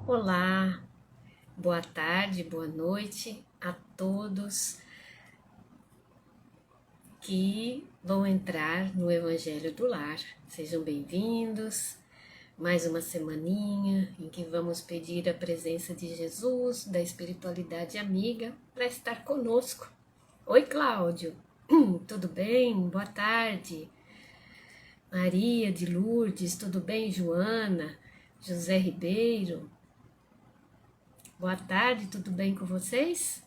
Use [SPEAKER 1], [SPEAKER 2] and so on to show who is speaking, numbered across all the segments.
[SPEAKER 1] Olá, boa tarde, boa noite a todos que vão entrar no Evangelho do Lar. Sejam bem-vindos. Mais uma semaninha em que vamos pedir a presença de Jesus, da espiritualidade amiga, para estar conosco. Oi, Cláudio. Tudo bem? Boa tarde. Maria de Lourdes, tudo bem? Joana, José Ribeiro. Boa tarde, tudo bem com vocês?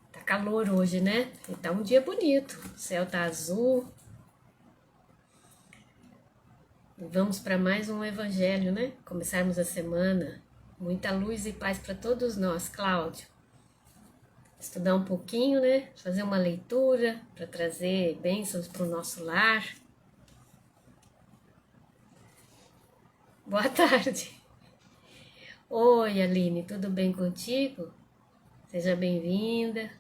[SPEAKER 1] Tá calor hoje, né? E tá um dia bonito. O céu tá azul. E vamos para mais um evangelho, né? Começarmos a semana. Muita luz e paz para todos nós, Cláudio. Estudar um pouquinho, né? Fazer uma leitura para trazer bênçãos para o nosso lar. Boa tarde. Oi, Aline, tudo bem contigo? Seja bem-vinda.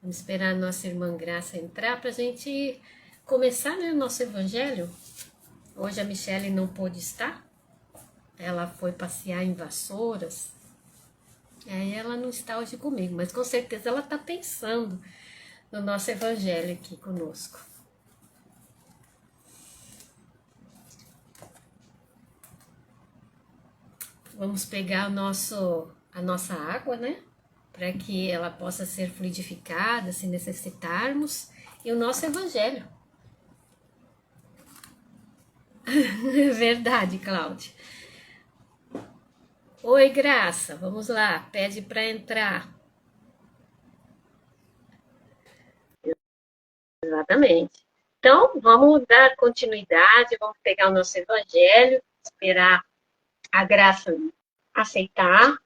[SPEAKER 1] Vamos esperar a nossa irmã Graça entrar para a gente começar, né, o nosso evangelho. Hoje a Michele não pôde estar, ela foi passear em Vassouras, aí ela não está hoje comigo, mas com certeza ela está pensando no nosso evangelho aqui conosco. Vamos pegar a nossa água, né? Para que ela possa ser fluidificada se necessitarmos, e o nosso evangelho. É verdade, Cláudia. Oi, Graça, vamos lá, pede para entrar. Exatamente. Então, vamos dar continuidade, vamos pegar o nosso evangelho, esperar a Graça aceitar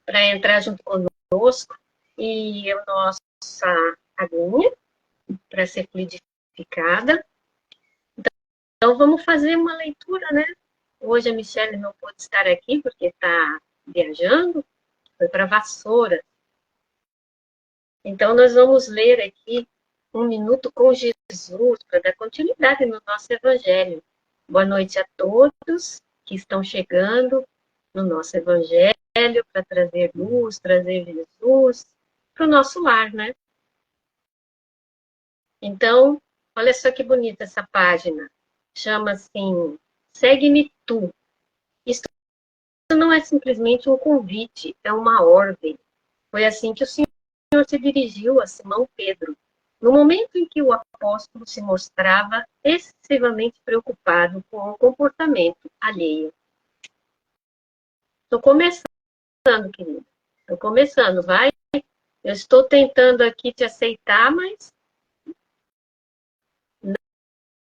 [SPEAKER 1] para entrar junto conosco e a nossa aguinha para ser fluidificada. Então, vamos fazer uma leitura, né? Hoje a Michelle não pôde estar aqui porque está viajando, foi para Vassoura. Então, nós vamos ler aqui Um Minuto com Jesus para dar continuidade no nosso evangelho. Boa noite a todos que estão chegando no nosso evangelho para trazer luz, trazer Jesus para o nosso lar, né? Então, olha só que bonita essa página. Chama assim, Segue-me tu. Isso não é simplesmente um convite, é uma ordem. Foi assim que o Senhor se dirigiu a Simão Pedro, no momento em que o apóstolo se mostrava excessivamente preocupado com o comportamento alheio. Estou começando, querida. Estou começando, vai. Eu estou tentando aqui te aceitar, mas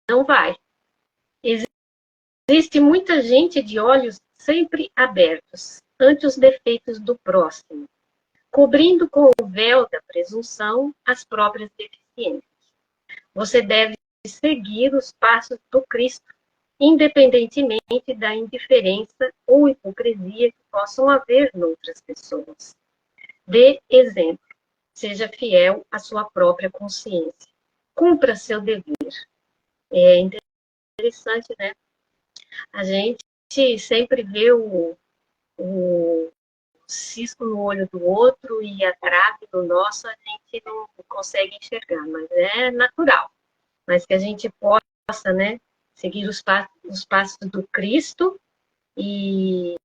[SPEAKER 1] não vai. Existe muita gente de olhos sempre abertos ante os defeitos do próximo, cobrindo com o véu da presunção as próprias deficiências. Você deve seguir os passos do Cristo, independentemente da indiferença ou hipocrisia que possam haver noutras pessoas. Dê exemplo. Seja fiel à sua própria consciência. Cumpra seu dever. É interessante, né? A gente sempre vê o cisco no olho do outro e a trave no nosso, a gente não consegue enxergar, mas é natural. Mas que a gente possa, né, seguir os passos do Cristo e,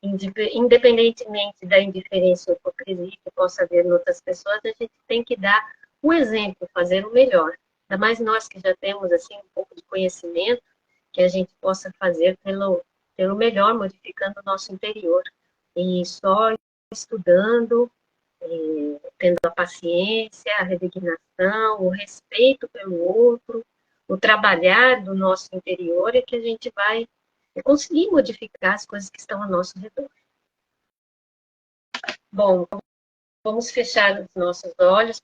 [SPEAKER 1] independentemente da indiferença ou hipocrisia que possa haver em outras pessoas, a gente tem que dar o exemplo, fazer o melhor. Ainda mais nós que já temos assim um pouco de conhecimento, que a gente possa fazer pelo melhor, modificando o nosso interior. E só estudando, tendo a paciência, a resignação, o respeito pelo outro, o trabalhar do nosso interior, é que a gente vai conseguir modificar as coisas que estão ao nosso redor. Bom, vamos fechar os nossos olhos,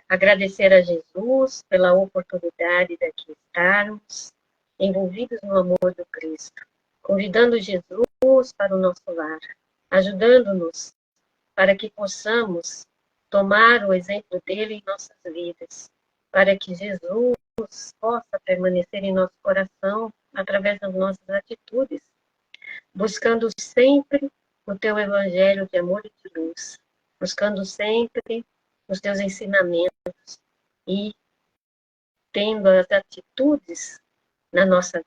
[SPEAKER 1] agradecer a Jesus pela oportunidade de aqui estarmos, envolvidos no amor do Cristo, convidando Jesus para o nosso lar, ajudando-nos para que possamos tomar o exemplo dele em nossas vidas, para que Jesus possa permanecer em nosso coração através das nossas atitudes, buscando sempre o teu evangelho de amor e de luz, buscando sempre os teus ensinamentos e tendo as atitudes na nossa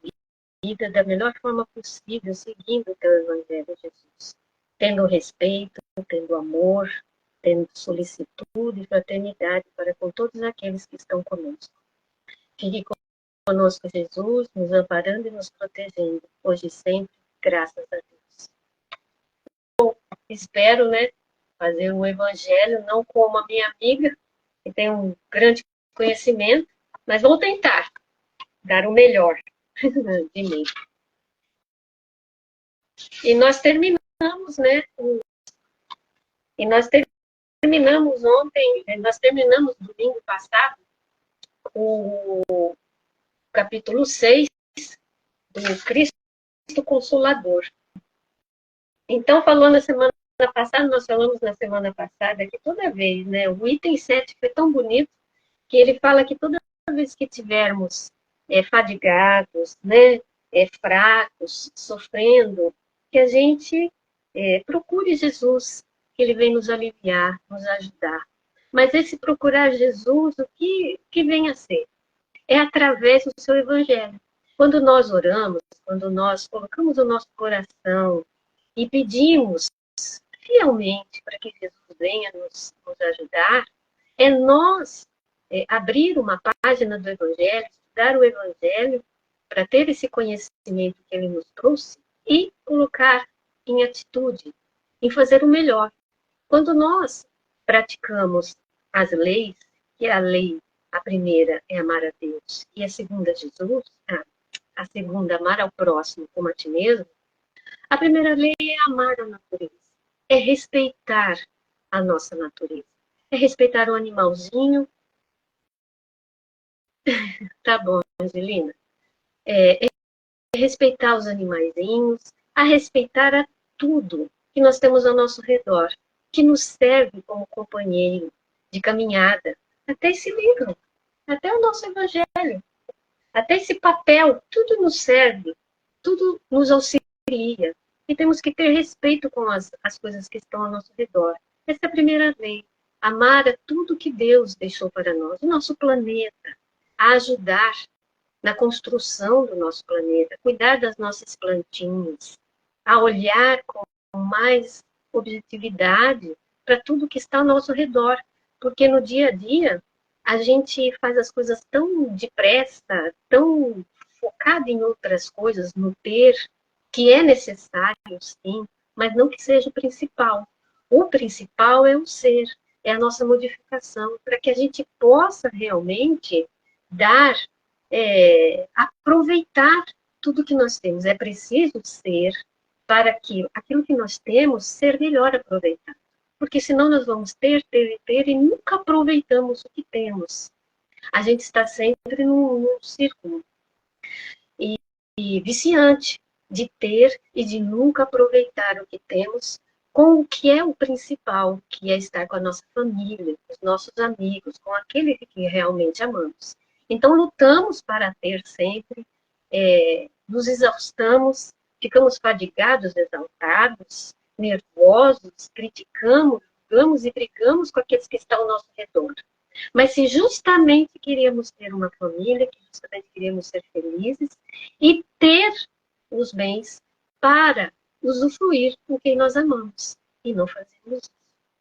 [SPEAKER 1] vida da melhor forma possível, seguindo o teu evangelho, Jesus. Tendo respeito, tendo amor, tendo solicitude e fraternidade para com todos aqueles que estão conosco. Fique conosco, Jesus, nos amparando e nos protegendo, hoje e sempre, graças a Deus. Espero, né, fazer o evangelho, não como a minha amiga, que tem um grande conhecimento, mas vou tentar dar o melhor de mim. E nós terminamos, né, e nós terminamos ontem, nós terminamos domingo passado, o capítulo 6 do Cristo Consolador. Então, falando na semana passada, nós falamos na semana passada que toda vez, né, o item 7 foi tão bonito que ele fala que toda vez que tivermos fadigados, né, fracos, sofrendo, que a gente procure Jesus, que ele vem nos aliviar, nos ajudar. Mas esse procurar Jesus, o que vem a ser? É através do seu evangelho. Quando nós oramos, quando nós colocamos o nosso coração e pedimos fielmente para que Jesus venha nos ajudar, é nós abrir uma página do Evangelho, estudar o Evangelho, para ter esse conhecimento que ele nos trouxe e colocar em atitude, em fazer o melhor. Quando nós praticamos as leis, que é a lei, a primeira é amar a Deus e a segunda Jesus, a segunda amar ao próximo como a ti mesmo, a primeira lei é amar a natureza, é respeitar a nossa natureza, é respeitar o animalzinho. Tá bom, Angelina. É respeitar os animaizinhos, a respeitar a tudo que nós temos ao nosso redor, que nos serve como companheiro de caminhada, até esse livro, até o nosso evangelho, até esse papel, tudo nos serve, tudo nos auxilia. E temos que ter respeito com as coisas que estão ao nosso redor. Essa é a primeira lei. Amar a tudo que Deus deixou para nós, o nosso planeta, a ajudar na construção do nosso planeta, cuidar das nossas plantinhas, a olhar com mais objetividade para tudo que está ao nosso redor. Porque no dia a dia, a gente faz as coisas tão depressa, tão focada em outras coisas, no ter, que é necessário, sim, mas não que seja o principal. O principal é o ser, é a nossa modificação, para que a gente possa realmente dar, aproveitar tudo que nós temos. É preciso ser para que aquilo que nós temos ser melhor aproveitado. Porque senão nós vamos ter e nunca aproveitamos o que temos. A gente está sempre num círculo e viciante de ter e de nunca aproveitar o que temos com o que é o principal, que é estar com a nossa família, com os nossos amigos, com aquele que realmente amamos. Então, lutamos para ter sempre, nos exaustamos, ficamos fadigados, exaltados, nervosos, criticamos, julgamos e brigamos com aqueles que estão ao nosso redor. Mas se justamente queríamos ter uma família, que justamente queríamos ser felizes e ter os bens para usufruir com quem nós amamos. E não fazemos isso.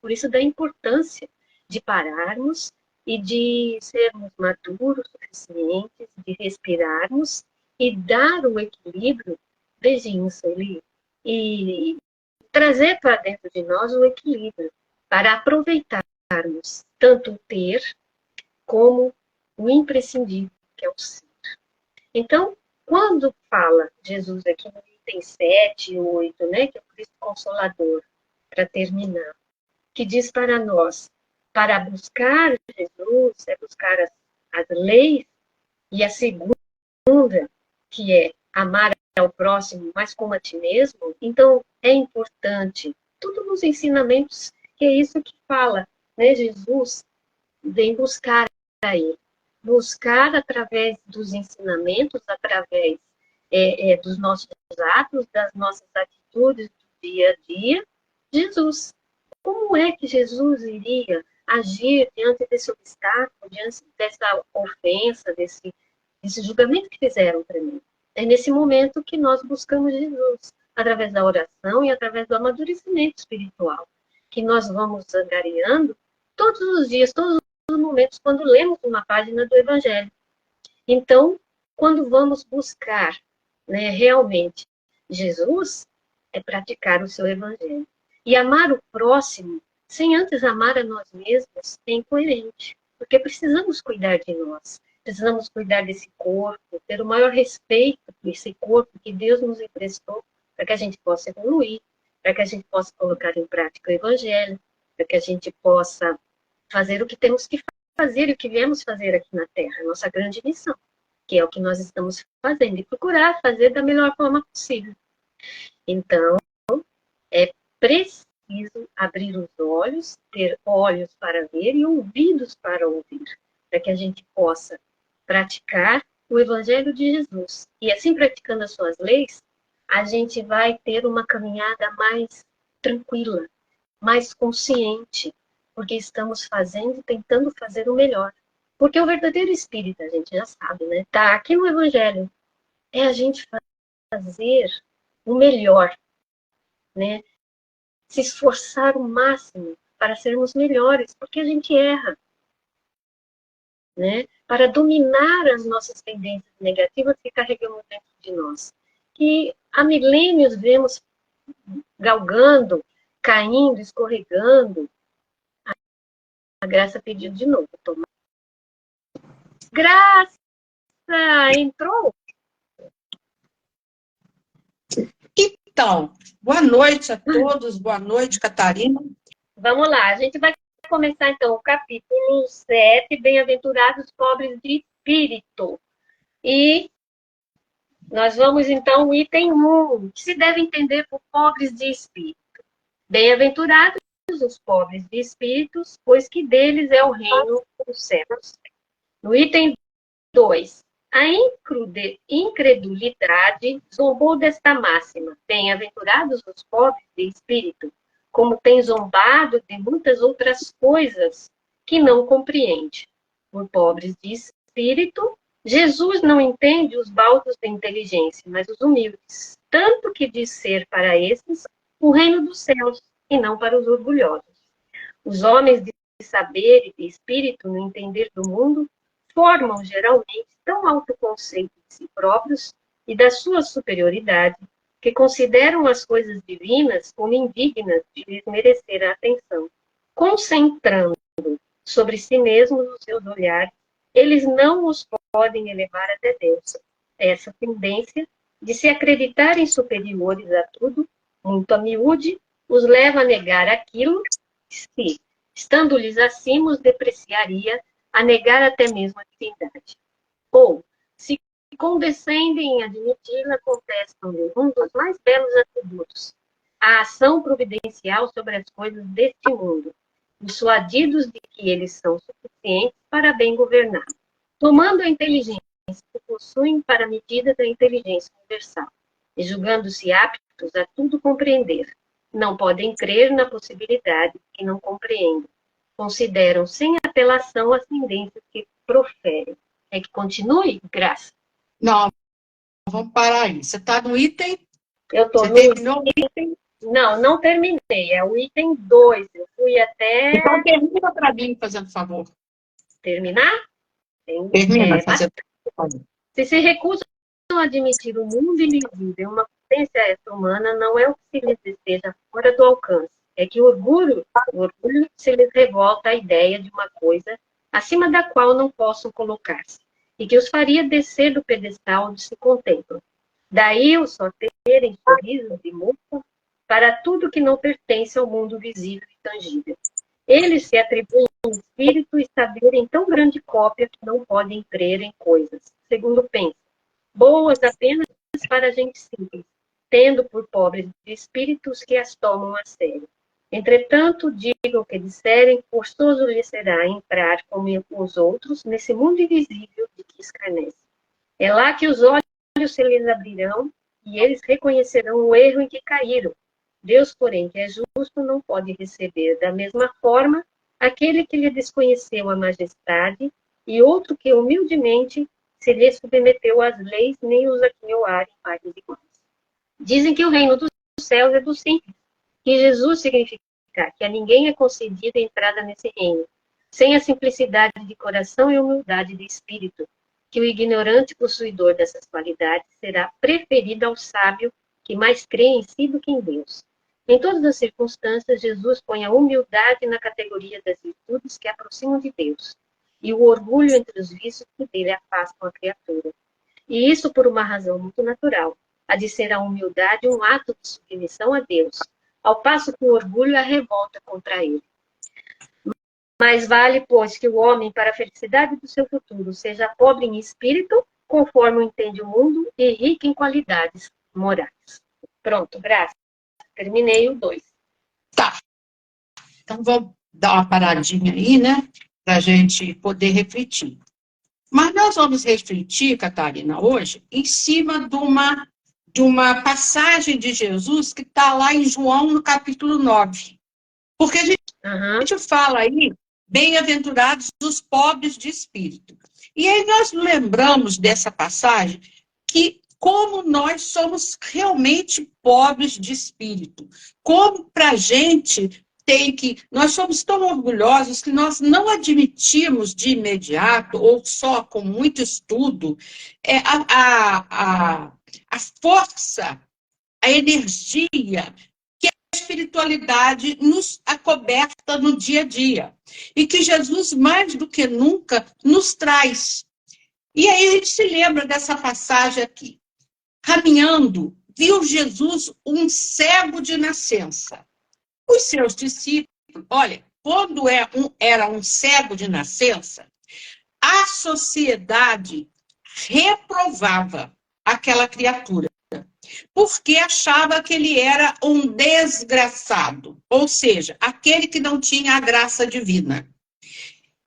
[SPEAKER 1] Por isso da importância de pararmos e de sermos maduros o suficientes, de respirarmos e dar o equilíbrio, beijinho, Sueli, e trazer para dentro de nós o equilíbrio para aproveitarmos tanto o ter como o imprescindível, que é o ser. Então, quando fala Jesus aqui no item 7 e 8, né, que é o Cristo Consolador, para terminar, que diz para nós, para buscar Jesus, é buscar as leis, e a segunda, que é amar ao próximo, mas como a ti mesmo, então é importante, tudo nos ensinamentos, que é isso que fala, né, Jesus vem buscar a ele. Buscar através dos ensinamentos, através dos nossos atos, das nossas atitudes do dia a dia, Jesus. Como é que Jesus iria agir diante desse obstáculo, diante dessa ofensa, desse julgamento que fizeram para mim? É nesse momento que nós buscamos Jesus, através da oração e através do amadurecimento espiritual, que nós vamos angariando todos os dias, todos os momentos, quando lemos uma página do Evangelho. Então, quando vamos buscar, né, realmente Jesus, é praticar o seu Evangelho. E amar o próximo, sem antes amar a nós mesmos, é incoerente, porque precisamos cuidar de nós, precisamos cuidar desse corpo, ter o maior respeito por esse corpo que Deus nos emprestou, para que a gente possa evoluir, para que a gente possa colocar em prática o Evangelho, para que a gente possa fazer o que temos que fazer e o que viemos fazer aqui na Terra, a nossa grande missão, que é o que nós estamos fazendo, e procurar fazer da melhor forma possível. Então, é preciso abrir os olhos, ter olhos para ver e ouvidos para ouvir, para que a gente possa praticar o Evangelho de Jesus. E assim, praticando as suas leis, a gente vai ter uma caminhada mais tranquila, mais consciente, porque estamos fazendo, tentando fazer o melhor. Porque o verdadeiro espírita, a gente já sabe, né? Tá aqui no Evangelho. É a gente fazer o melhor, né? Se esforçar o máximo para sermos melhores, porque a gente erra, né? Para dominar as nossas tendências negativas que carregamos dentro de nós. Que há milênios vemos galgando, caindo, escorregando. A Graça pediu de novo. Toma. Graça! Entrou?
[SPEAKER 2] Então, boa noite a todos, boa noite, Catarina.
[SPEAKER 1] Vamos lá, a gente vai começar então o capítulo 7, Bem-aventurados pobres de espírito. E nós vamos então ao item 1, que se deve entender por pobres de espírito. Bem-aventurados os pobres de espíritos, pois que deles é o reino dos céus. No item 2, a incredulidade zombou desta máxima. Bem-aventurados os pobres de espírito, como tem zombado de muitas outras coisas que não compreende. Por pobres de espírito, Jesus não entende os baldos da inteligência, mas os humildes, tanto que diz ser para esses o reino dos céus, e não para os orgulhosos. Os homens de saber e de espírito no entender do mundo formam geralmente tão alto conceito de si próprios e da sua superioridade que consideram as coisas divinas como indignas de lhes merecer a atenção. Concentrando sobre si mesmos os seus olhares, eles não os podem elevar até Deus. Essa tendência de se acreditarem superiores a tudo, muito a miúde, os leva a negar aquilo que, estando-lhes acima, os depreciaria, a negar até mesmo a divindade. Ou, se condescendem em admiti-la, contestam-lhe um dos mais belos atributos, a ação providencial sobre as coisas deste mundo, dissuadidos de que eles são suficientes para bem governar, tomando a inteligência que possuem para a medida da inteligência universal, e julgando-se aptos a tudo compreender. Não podem crer na possibilidade que não compreendem. Consideram sem apelação as tendências que proferem. É que continue, Graça?
[SPEAKER 2] Não, vamos parar aí. Você está no item?
[SPEAKER 1] Eu estou no item... Não terminei. É o item 2. Eu fui até...
[SPEAKER 2] Então termina para mim, fazendo favor.
[SPEAKER 1] Terminar?
[SPEAKER 2] Termina, fazendo favor.
[SPEAKER 1] Se recusam a admitir o mundo invisível, uma potência extra-humana, não é o que se lhes esteja fora do alcance. É que o orgulho se lhes revolta a ideia de uma coisa acima da qual não possam colocar-se, e que os faria descer do pedestal onde se contemplam. Daí o só terem sorrisos de moça para tudo que não pertence ao mundo visível e tangível. Eles se atribuem um espírito e saberem tão grande cópia que não podem crer em coisas, segundo pensam, boas apenas para a gente simples, tendo por pobres de espíritos que as tomam a sério. Entretanto, digam o que disserem, forçoso lhes será entrar como os outros nesse mundo invisível de que escarnece. É lá que os olhos se lhes abrirão e eles reconhecerão o erro em que caíram. Deus, porém, que é justo, não pode receber da mesma forma aquele que lhe desconheceu a majestade e outro que humildemente se lhe submeteu às leis, nem os aquinhoar em partes iguais. Dizem que o reino dos céus é dos simples, que Jesus significa que a ninguém é concedida entrada nesse reino, sem a simplicidade de coração e humildade de espírito, que o ignorante possuidor dessas qualidades será preferido ao sábio que mais crê em si do que em Deus. Em todas as circunstâncias, Jesus põe a humildade na categoria das virtudes que aproximam de Deus, e o orgulho entre os vícios que dele afastam a criatura. E isso por uma razão muito natural, a de ser a humildade um ato de submissão a Deus, ao passo que o orgulho é a revolta contra ele. Mais vale, pois, que o homem, para a felicidade do seu futuro, seja pobre em espírito, conforme o entende o mundo, e rico em qualidades morais. Pronto, graças. Terminei o 2.
[SPEAKER 2] Tá. Então, vou dar uma paradinha aí, né? Para a gente poder refletir. Mas nós vamos refletir, Catarina, hoje, em cima de uma passagem de Jesus que está lá em João, no capítulo 9. Porque a gente fala aí, bem-aventurados os pobres de espírito. E aí nós lembramos dessa passagem que como nós somos realmente pobres de espírito. Como para a gente nós somos tão orgulhosos que nós não admitimos de imediato, ou só com muito estudo, a força, a energia que a espiritualidade nos acoberta no dia a dia. E que Jesus, mais do que nunca, nos traz. E aí a gente se lembra dessa passagem aqui. Caminhando, viu Jesus um cego de nascença. Os seus discípulos, olha, quando era um cego de nascença, a sociedade reprovava aquela criatura, porque achava que ele era um desgraçado, ou seja, aquele que não tinha a graça divina.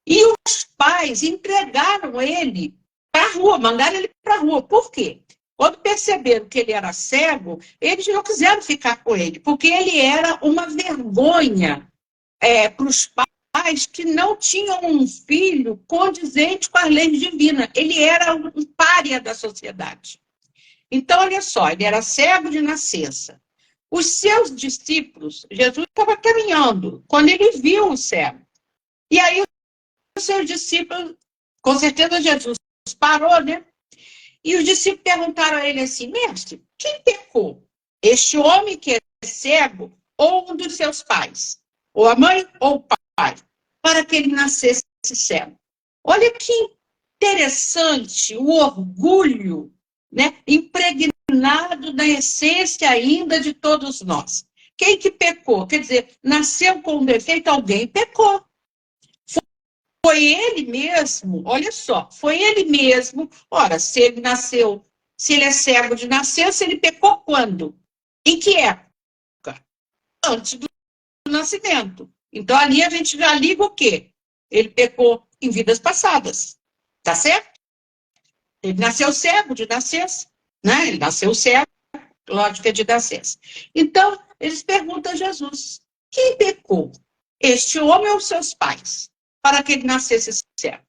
[SPEAKER 2] E os pais entregaram ele para a rua, mandaram ele para a rua. Por quê? Quando perceberam que ele era cego, eles não quiseram ficar com ele, porque ele era uma vergonha para os pais que não tinham um filho condizente com as leis divinas. Ele era um pária da sociedade. Então, olha só, ele era cego de nascença. Os seus discípulos, Jesus estava caminhando, quando ele viu o cego. E aí, os seus discípulos, com certeza Jesus parou, né? E os discípulos perguntaram a ele assim, mestre, quem pecou? Este homem que é cego ou um dos seus pais? Ou a mãe ou o pai? Para que ele nascesse cego. Olha que interessante o orgulho, né, impregnado da essência ainda de todos nós. Quem que pecou? Quer dizer, nasceu com um defeito, alguém pecou. Foi ele mesmo, olha só, foi ele mesmo. Ora, se ele é cego de nascença, ele pecou quando? Em que época? Antes do nascimento. Então, ali a gente já liga o quê? Ele pecou em vidas passadas. Tá certo? Ele nasceu cego de nascença, né? Ele nasceu cego, lógica de nascença. Então, eles perguntam a Jesus, quem pecou? Este homem ou seus pais? Para que ele nascesse cego.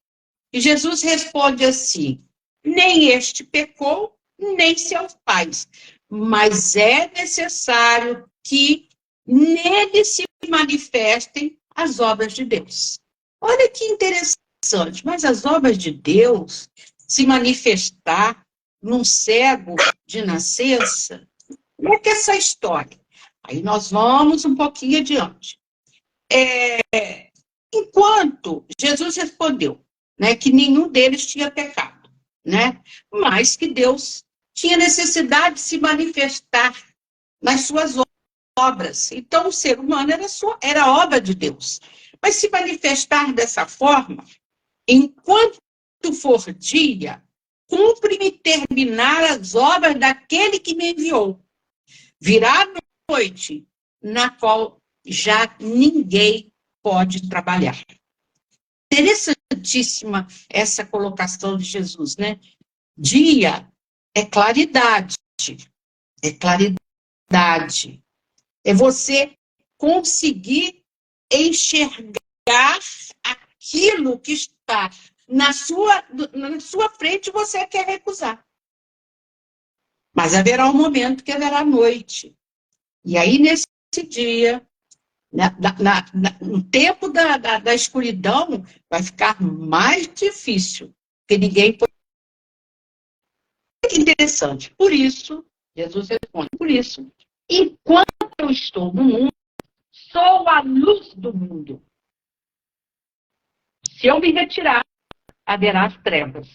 [SPEAKER 2] E Jesus responde assim, nem este pecou, nem seus pais, mas é necessário que nele se manifestem as obras de Deus. Olha que interessante, mas as obras de Deus se manifestar num cego de nascença, como é que é essa história? Aí nós vamos um pouquinho adiante. Enquanto Jesus respondeu, né, que nenhum deles tinha pecado, né, mas que Deus tinha necessidade de se manifestar nas suas obras. Então, o ser humano era obra de Deus. Mas se manifestar dessa forma, enquanto for dia, cumpre-me terminar as obras daquele que me enviou. Virá noite, na qual já ninguém pode trabalhar. Interessantíssima essa colocação de Jesus, né? Dia é claridade. É claridade. É você conseguir enxergar aquilo que está na sua frente e você quer recusar. Mas haverá um momento que haverá noite. E aí, nesse dia, no tempo da escuridão, vai ficar mais difícil, porque ninguém pode. Que interessante. Por isso, Jesus responde, por isso, enquanto eu estou no mundo, sou a luz do mundo. Se eu me retirar, haverá as trevas.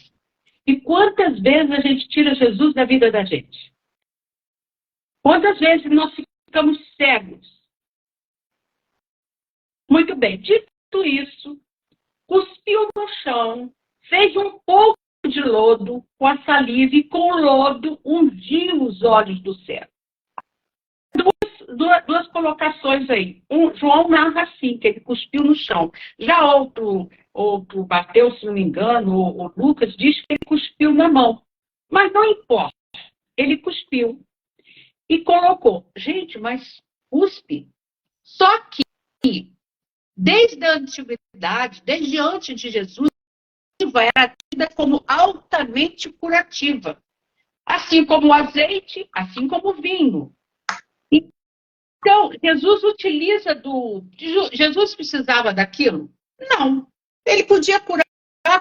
[SPEAKER 2] E quantas vezes a gente tira Jesus da vida da gente? Quantas vezes nós ficamos cegos? Muito bem, dito isso, cuspiu no chão, fez um pouco de lodo com a saliva e com o lodo ungiu os olhos do cego. Duas colocações aí. João narra assim, que ele cuspiu no chão. Já outro Mateus, se não me engano, ou Lucas, diz que ele cuspiu na mão. Mas não importa, ele cuspiu. E colocou. Gente, mas cuspe. Só que, desde a antiguidade, desde antes de Jesus, era tida como altamente curativa. Assim como o azeite, assim como o vinho. Então, Jesus utiliza Jesus precisava daquilo? Não. Ele podia curar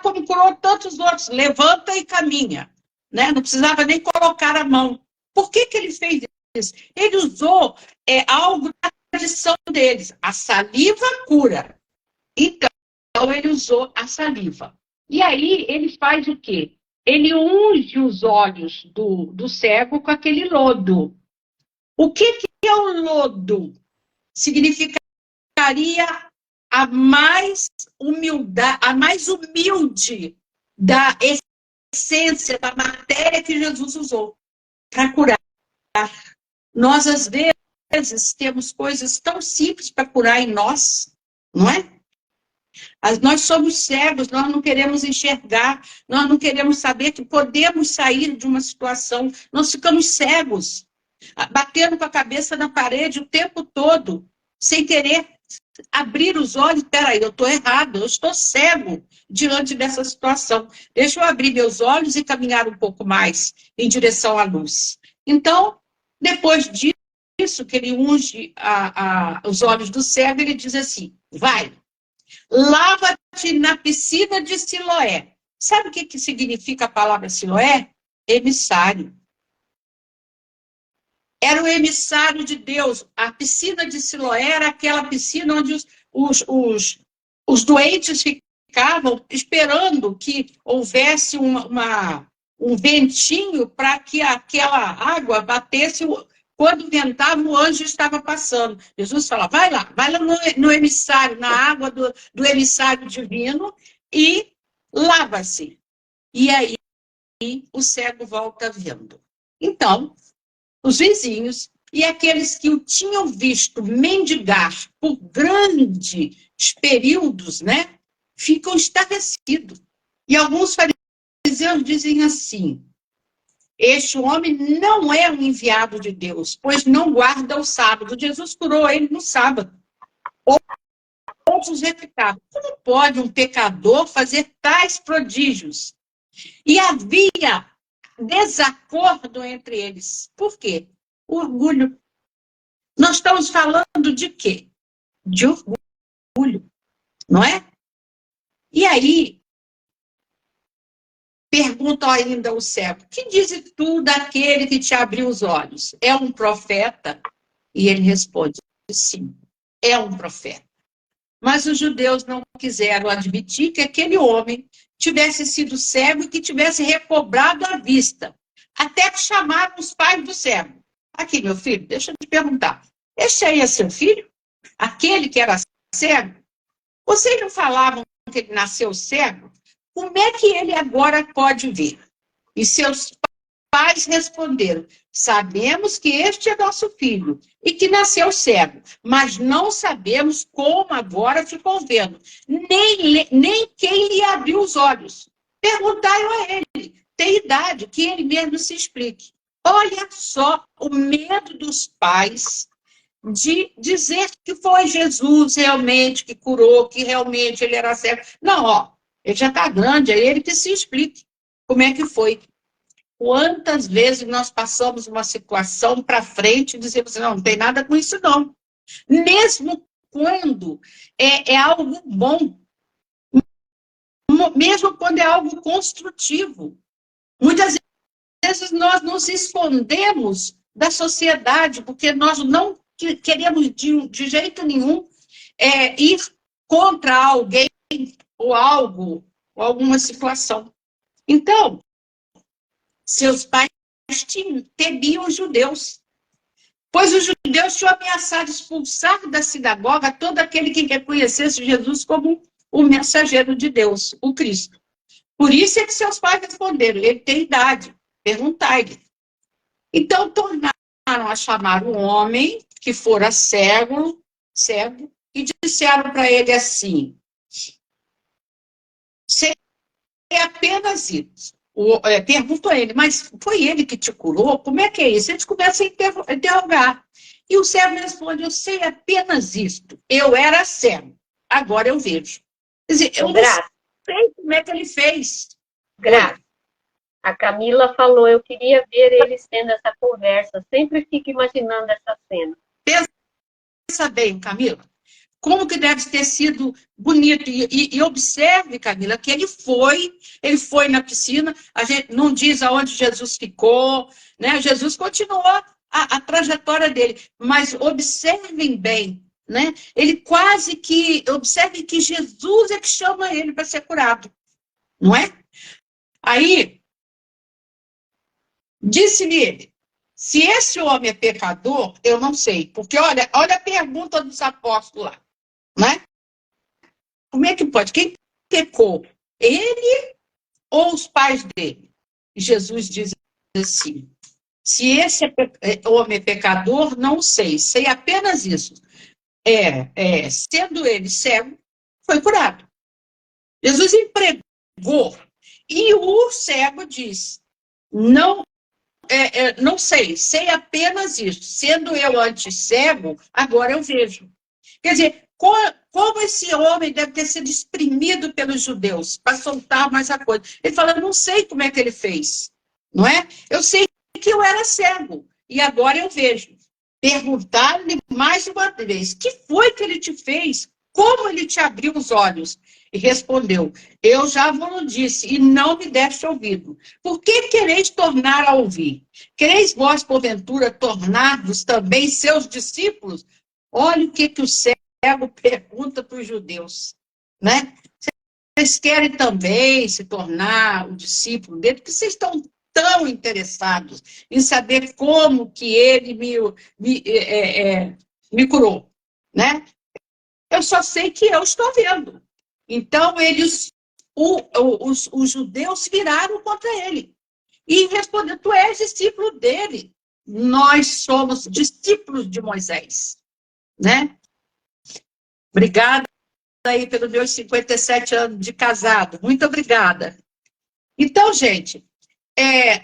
[SPEAKER 2] como curou tantos outros. Levanta e caminha. Né? Não precisava nem colocar a mão. Por que ele fez isso? Ele usou algo da tradição deles. A saliva cura. Então, ele usou a saliva. E aí, ele faz o quê? Ele unge os olhos do cego com aquele lodo. O que é o lodo? Significaria a mais humilde da essência, da matéria que Jesus usou para curar. Nós, às vezes, temos coisas tão simples para curar em nós, não é? Nós somos cegos, nós não queremos enxergar, nós não queremos saber que podemos sair de uma situação, nós ficamos cegos, batendo com a cabeça na parede o tempo todo, sem querer abrir os olhos. Peraí, eu estou errado, eu estou cego diante dessa situação. Deixa eu abrir meus olhos e caminhar um pouco mais em direção à luz. Então, depois disso, que ele unge os olhos do cego, ele diz assim, vai, lava-te na piscina de Siloé. Sabe o que significa a palavra Siloé? Emissário. Era o emissário de Deus. A piscina de Siloé era aquela piscina onde os doentes ficavam esperando que houvesse um ventinho para que aquela água batesse. Quando ventava, o anjo estava passando. Jesus fala, vai lá no emissário, na água do emissário divino e lava-se. E aí o cego volta vendo. Então, os vizinhos e aqueles que o tinham visto mendigar por grandes períodos, né, ficam estarrecidos. E alguns fariseus dizem assim, este homem não é um enviado de Deus, pois não guarda o sábado. Jesus curou ele no sábado. Outros replicaram, como pode um pecador fazer tais prodígios? E havia desacordo entre eles. Por quê? O orgulho. Nós estamos falando de quê? De orgulho, não é? E aí, pergunta ainda o cego, que diz tu daquele que te abriu os olhos? É um profeta? E ele responde, sim, é um profeta. Mas os judeus não quiseram admitir que aquele homem tivesse sido cego e que tivesse recobrado a vista. Até que chamaram os pais do cego. Aqui, meu filho, deixa eu te perguntar. Este aí é seu filho? Aquele que era cego? Vocês não falavam que ele nasceu cego? Como é que ele agora pode ver? E seus pais responderam, sabemos que este é nosso filho e que nasceu cego, mas não sabemos como agora ficou vendo, nem quem lhe abriu os olhos. Perguntaram a ele, tem idade, que ele mesmo se explique. Olha só o medo dos pais de dizer que foi Jesus realmente que curou, que realmente ele era cego. Não, ó, ele já está grande, é ele que se explique como é que foi. Quantas vezes nós passamos uma situação para frente e dizemos assim, não tem nada com isso, não. Mesmo quando é algo bom, mesmo quando é algo construtivo. Muitas vezes nós nos escondemos da sociedade, porque nós não queremos de jeito nenhum ir contra alguém ou algo, ou alguma situação. Então, seus pais temiam os judeus, pois os judeus tinham ameaçado expulsar da sinagoga todo aquele que reconhecesse Jesus como o mensageiro de Deus, o Cristo. Por isso é que seus pais responderam, ele tem idade, perguntai-lhe. Então, tornaram a chamar o homem que fora cego, e disseram para ele assim, se é apenas isso. Perguntou a ele, mas foi ele que te curou? Como é que é isso? Eles começam a interrogar. E o cego responde, eu sei apenas isto. Eu era cego, agora eu vejo. Quer dizer, eu não sei como é que ele fez.
[SPEAKER 1] Graça, a Camila falou, eu queria ver eles tendo essa conversa. Sempre fico imaginando essa cena.
[SPEAKER 2] Pensa bem, Camila. Como que deve ter sido bonito. E observe, Camila, que ele foi na piscina, a gente não diz aonde Jesus ficou, né? Jesus continuou a trajetória dele, mas observem bem, né? Ele quase que, observem que Jesus é que chama ele para ser curado, não é? Aí, disse-lhe ele, se esse homem é pecador, eu não sei, porque olha a pergunta dos apóstolos lá, né? Como é que pode? Quem pecou? Ele ou os pais dele? E Jesus diz assim, se esse homem é pecador, não sei. Sei apenas isso. Sendo ele cego, foi curado. Jesus empregou. E o cego diz, não sei apenas isso. Sendo eu antes cego, agora eu vejo. Quer dizer, como esse homem deve ter sido exprimido pelos judeus para soltar mais a coisa. Ele fala, não sei como é que ele fez, não é? Eu sei que eu era cego e agora eu vejo. Perguntar-lhe mais uma vez, que foi que ele te fez? Como ele te abriu os olhos? E respondeu, eu já vos disse e não me deste ouvido. Por que quereis tornar a ouvir? Quereis vós, porventura, tornar-vos também seus discípulos? Olha o que o cego pergunta para os judeus, né? Vocês querem também se tornar o discípulo dele? Porque vocês estão tão interessados em saber como que ele me curou, né? Eu só sei que eu estou vendo. Então, os judeus viraram contra ele. E responderam, tu és discípulo dele. Nós somos discípulos de Moisés. Né? Obrigada aí pelos meus 57 anos de casado. Muito obrigada. Então, gente,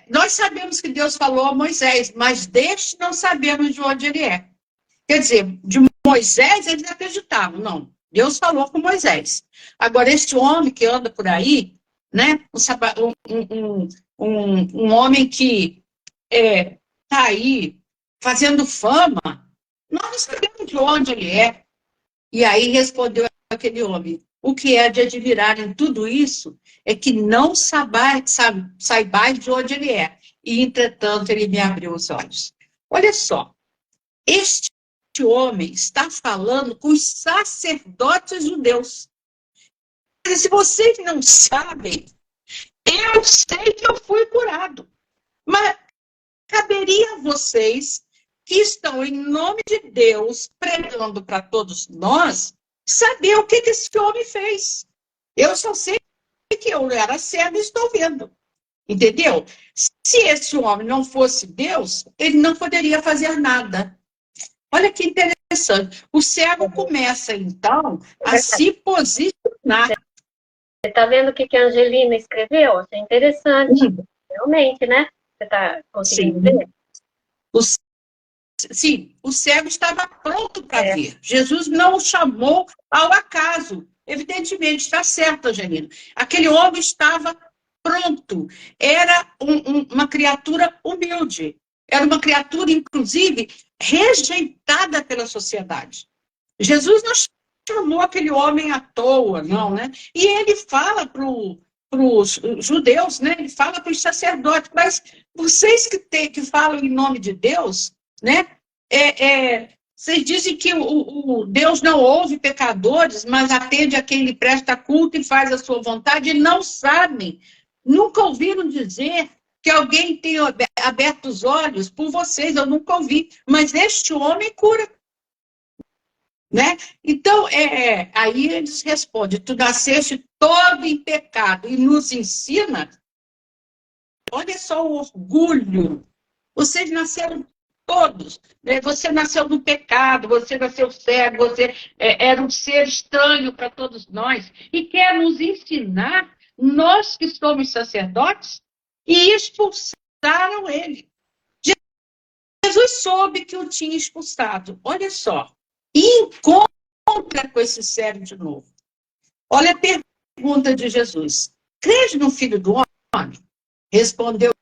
[SPEAKER 2] nós sabemos que Deus falou a Moisés, mas deste não sabemos de onde ele é. Quer dizer, de Moisés eles acreditavam, não. Deus falou com Moisés. Agora, este homem que anda por aí, né, um homem que está aí fazendo fama, nós não sabemos de onde ele é. E aí respondeu aquele homem, o que é de admirar em tudo isso é que não saibais de onde ele é. E, entretanto, ele me abriu os olhos. Olha só, este homem está falando com os sacerdotes judeus. Se vocês não sabem, eu sei que eu fui curado. Mas caberia a vocês que estão em nome de Deus pregando para todos nós, saber o que esse homem fez. Eu só sei que eu era cego e estou vendo. Entendeu? Se esse homem não fosse Deus, ele não poderia fazer nada. Olha que interessante. O cego começa, então, a se posicionar.
[SPEAKER 1] Você está vendo o que a Angelina escreveu? Isso é interessante. realmente, né? Você está conseguindo ver?
[SPEAKER 2] O, sim, o cego estava pronto para
[SPEAKER 1] É.
[SPEAKER 2] ver. Jesus não o chamou ao acaso. Evidentemente, está certo, Angelina. Aquele homem estava pronto. Era uma criatura humilde. Era uma criatura, inclusive, rejeitada pela sociedade. Jesus não chamou aquele homem à toa, não, né? E ele fala para os judeus, né? Ele fala para os sacerdotes, mas vocês que falam em nome de Deus, né? Vocês dizem que o Deus não ouve pecadores, mas atende a quem lhe presta culto e faz a sua vontade, e não sabem, nunca ouviram dizer que alguém tenha aberto os olhos por vocês, eu nunca ouvi, mas este homem cura. Né? Então, aí eles respondem, tu nasceste todo em pecado e nos ensina, olha só o orgulho, vocês nasceram todos, né? Você nasceu no pecado, você nasceu cego, você era um ser estranho para todos nós, e quer nos ensinar, nós que somos sacerdotes, e expulsaram ele. Jesus soube que o tinha expulsado, olha só, e encontra com esse cego de novo. Olha a pergunta de Jesus. Crês no Filho do Homem? Respondeu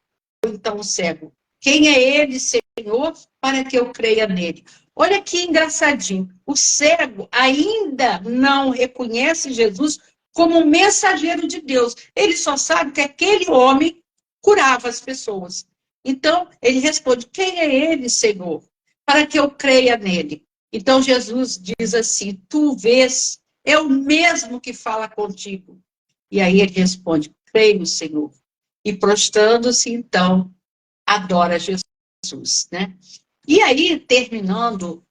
[SPEAKER 2] então o cego. Quem é ele, Senhor, para que eu creia nele? Olha que engraçadinho. O cego ainda não reconhece Jesus como um mensageiro de Deus. Ele só sabe que aquele homem curava as pessoas. Então, ele responde, quem é ele, Senhor, para que eu creia nele? Então, Jesus diz assim, tu vês, é o mesmo que fala contigo. E aí ele responde, creio, Senhor. E prostrando-se, então, adora Jesus, né? E aí, terminando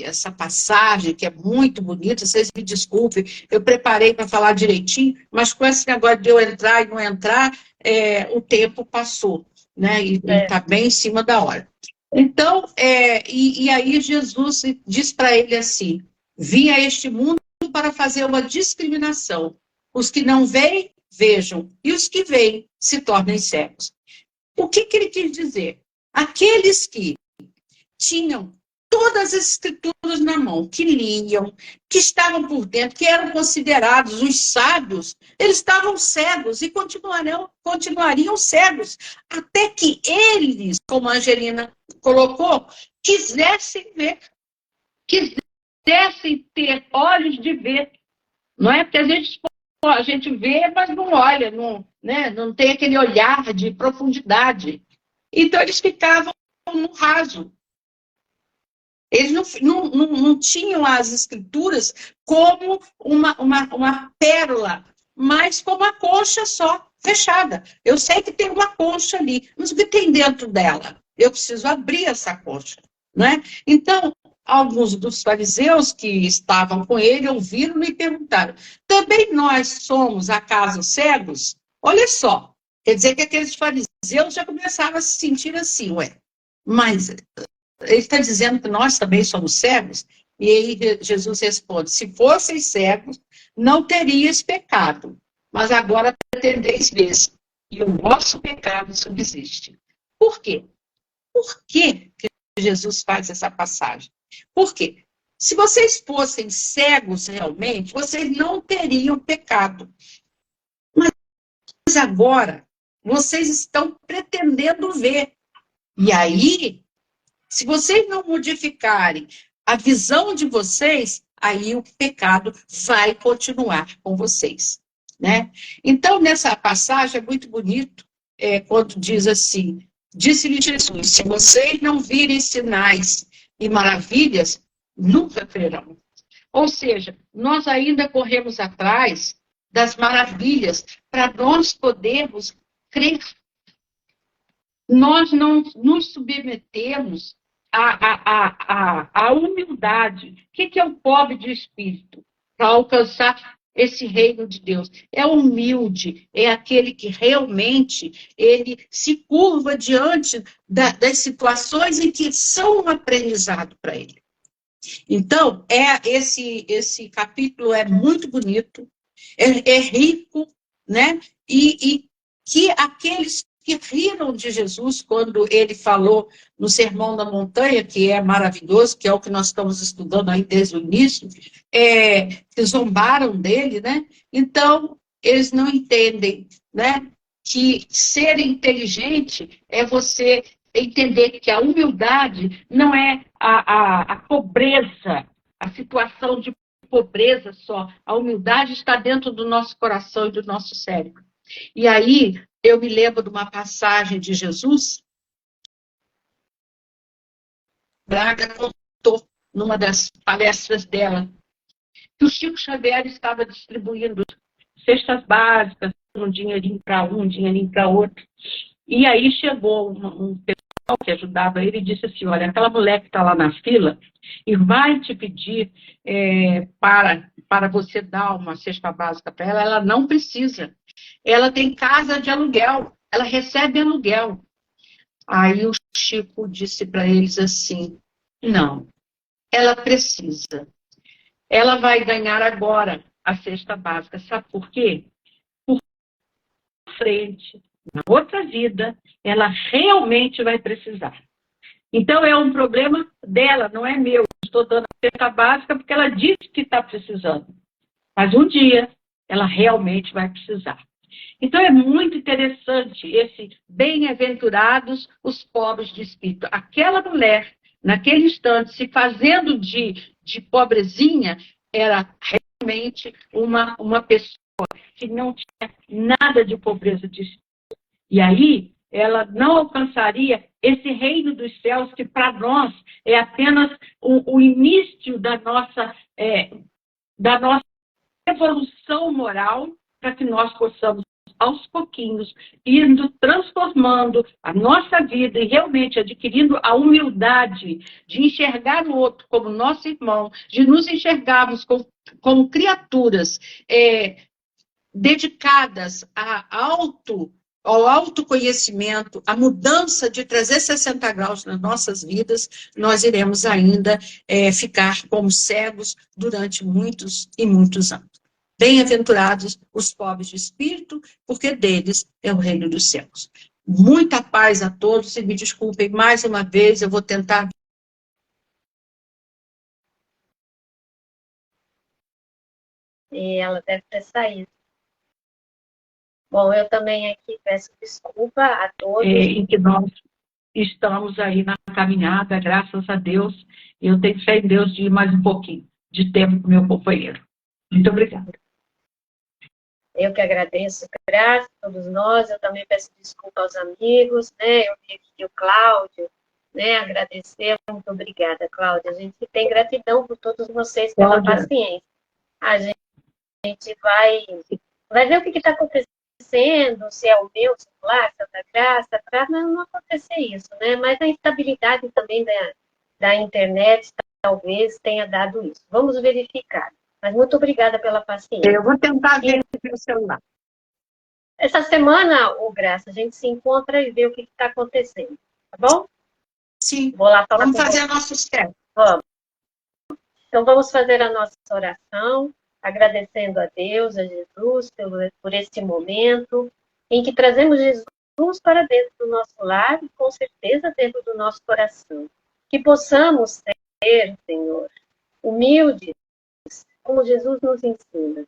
[SPEAKER 2] essa passagem, que é muito bonita, vocês me desculpem, eu preparei para falar direitinho, mas com esse negócio de eu entrar e não entrar, o tempo passou, né? E está bem em cima da hora. Então, e aí Jesus diz para ele assim, vim a este mundo para fazer uma discriminação. Os que não veem, vejam, e os que veem se tornem cegos. O que ele quis dizer? Aqueles que tinham todas as escrituras na mão, que liam, que estavam por dentro, que eram considerados os sábios, eles estavam cegos e continuariam cegos, até que eles, como a Angelina colocou, quisessem ver, quisessem ter olhos de ver. Não é? Porque às vezes a gente vê, mas não olha, não tem aquele olhar de profundidade. Então, eles ficavam no raso. Eles não tinham as escrituras como uma pérola, mas como uma concha só, fechada. Eu sei que tem uma concha ali, mas o que tem dentro dela? Eu preciso abrir essa concha. Né? Então, alguns dos fariseus que estavam com ele ouviram e perguntaram, também nós somos acaso cegos? Olha só, quer dizer que aqueles fariseus já começavam a se sentir assim, mas ele está dizendo que nós também somos cegos? E aí Jesus responde, se fosseis cegos, não terias pecado, mas agora pretendeis ver, e o vosso pecado subsiste. Por quê? Por que Jesus faz essa passagem? Por quê? Se vocês fossem cegos realmente, vocês não teriam pecado. Mas agora, vocês estão pretendendo ver. E aí, se vocês não modificarem a visão de vocês, aí o pecado vai continuar com vocês. Né? Então, nessa passagem é muito bonito, quando diz assim, disse-lhe Jesus, se vocês não virem sinais e maravilhas, nunca crerão. Ou seja, nós ainda corremos atrás das maravilhas para nós podermos crer. Nós não nos submetemos à humildade. O que é o pobre de espírito? Para alcançar esse reino de Deus. É humilde, é aquele que realmente ele se curva diante das situações em que são um aprendizado para ele. Então, esse capítulo é muito bonito, é rico, né? E que aqueles que riram de Jesus quando ele falou no Sermão da Montanha, que é maravilhoso, que é o que nós estamos estudando aí desde o início, que zombaram dele, né? Então, eles não entendem, né? Que ser inteligente é você entender que a humildade não é a pobreza, a situação de pobreza só. A humildade está dentro do nosso coração e do nosso cérebro. E aí, eu me lembro de uma passagem de Jesus, Braga contou numa das palestras dela, que o Chico Xavier estava distribuindo cestas básicas, um dinheirinho para um dinheirinho para outro. E aí chegou um pessoal que ajudava ele e disse assim, olha, aquela mulher que está lá na fila e vai te pedir para você dar uma cesta básica para ela, ela não precisa. Ela tem casa de aluguel, ela recebe aluguel. Aí o Chico disse para eles assim, não, ela precisa. Ela vai ganhar agora a cesta básica. Sabe por quê? Por frente, na outra vida, ela realmente vai precisar. Então, é um problema dela, não é meu. Estou dando a cesta básica porque ela disse que está precisando. Mas um dia, ela realmente vai precisar. Então, é muito interessante esse bem-aventurados os pobres de espírito. Aquela mulher, naquele instante, se fazendo de pobrezinha, era realmente uma pessoa que não tinha nada de pobreza de espírito. E aí, ela não alcançaria esse reino dos céus, que para nós é apenas o início da nossa evolução moral, para que nós possamos, aos pouquinhos, indo transformando a nossa vida e realmente adquirindo a humildade de enxergar o outro como nosso irmão, de nos enxergarmos como criaturas dedicadas ao autoconhecimento, à mudança de 360 graus nas nossas vidas, nós iremos ainda ficar como cegos durante muitos e muitos anos. Bem-aventurados os pobres de espírito, porque deles é o reino dos céus. Muita paz a todos, e me desculpem mais uma vez, eu vou tentar.
[SPEAKER 1] E ela deve ter saído. Bom, eu também aqui peço desculpa a todos.
[SPEAKER 2] Em que nós estamos aí na caminhada, graças a Deus. Eu tenho fé em Deus de ir mais um pouquinho de tempo com meu companheiro. Muito obrigada.
[SPEAKER 1] Eu que agradeço, graças a todos nós. Eu também peço desculpa aos amigos, né? Eu vi aqui o Cláudio, né? Agradecer, muito obrigada, Cláudia. A gente tem gratidão por todos vocês pela paciência. A gente vai ver o que está acontecendo, se é o meu celular, se é da Graça, para não acontecer isso, né? Mas a instabilidade também da internet talvez tenha dado isso. Vamos verificar. Mas muito obrigada pela paciência.
[SPEAKER 2] Eu vou tentar ver no meu celular.
[SPEAKER 1] Essa semana, Graça, a gente se encontra e vê o que está acontecendo, tá bom?
[SPEAKER 2] Sim.
[SPEAKER 1] Vou lá falar
[SPEAKER 2] vamos fazer a nossa esquerda.
[SPEAKER 1] Vamos. Então, vamos fazer a nossa oração, agradecendo a Deus, a Jesus, por este momento em que trazemos Jesus para dentro do nosso lar e, com certeza, dentro do nosso coração. Que possamos ser, Senhor, humildes, como Jesus nos ensina.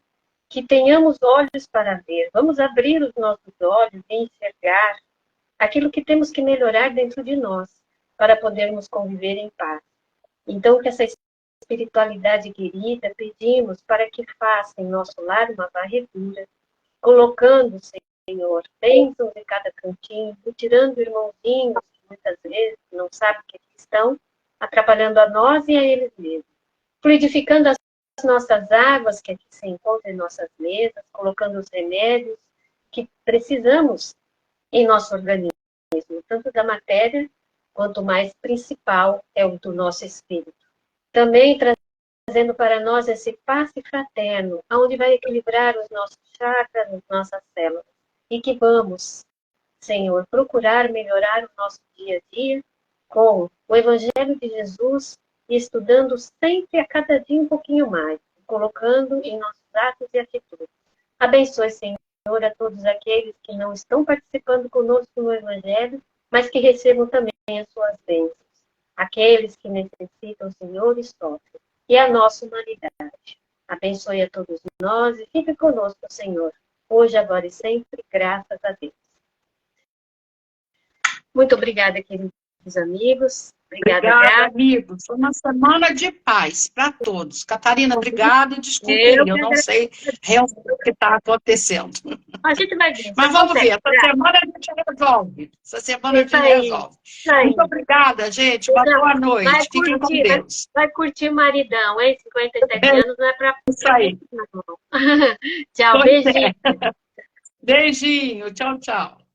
[SPEAKER 1] Que tenhamos olhos para ver. Vamos abrir os nossos olhos e enxergar aquilo que temos que melhorar dentro de nós, para podermos conviver em paz. Então, que essa espiritualidade querida, pedimos para que faça em nosso lar uma varredura, colocando, Senhor, bênçãos em cada cantinho, tirando irmãozinhos que muitas vezes não sabem que aqui estão, atrapalhando a nós e a eles mesmos. Fluidificando as nossas águas que aqui se encontram em nossas mesas, colocando os remédios que precisamos em nosso organismo, tanto da matéria, quanto mais principal é o do nosso espírito. Também trazendo para nós esse passe fraterno, onde vai equilibrar os nossos chakras, as nossas células. E que vamos, Senhor, procurar melhorar o nosso dia a dia com o Evangelho de Jesus e estudando sempre a cada dia um pouquinho mais, colocando em nossos atos e atitudes. Abençoe, Senhor, a todos aqueles que não estão participando conosco no Evangelho, mas que recebam também as suas bênçãos. Aqueles que necessitam, Senhor, sofrem. E a nossa humanidade. Abençoe a todos nós e fique conosco, Senhor, hoje, agora e sempre, graças a Deus. Muito obrigada, queridos amigos.
[SPEAKER 2] Obrigada, amigos. Foi uma semana de paz para todos. Catarina, obrigada. Desculpe, eu não sei realmente o que está acontecendo.
[SPEAKER 1] A gente vai ver.
[SPEAKER 2] Mas vamos ver, essa semana a gente resolve. Essa semana a gente resolve. Muito obrigada, gente. Uma boa noite. Fiquem com Deus.
[SPEAKER 1] Vai curtir maridão, hein? 57 anos não é para...
[SPEAKER 2] Isso aí.
[SPEAKER 1] Tchau, beijinho.
[SPEAKER 2] Beijinho. Tchau, tchau.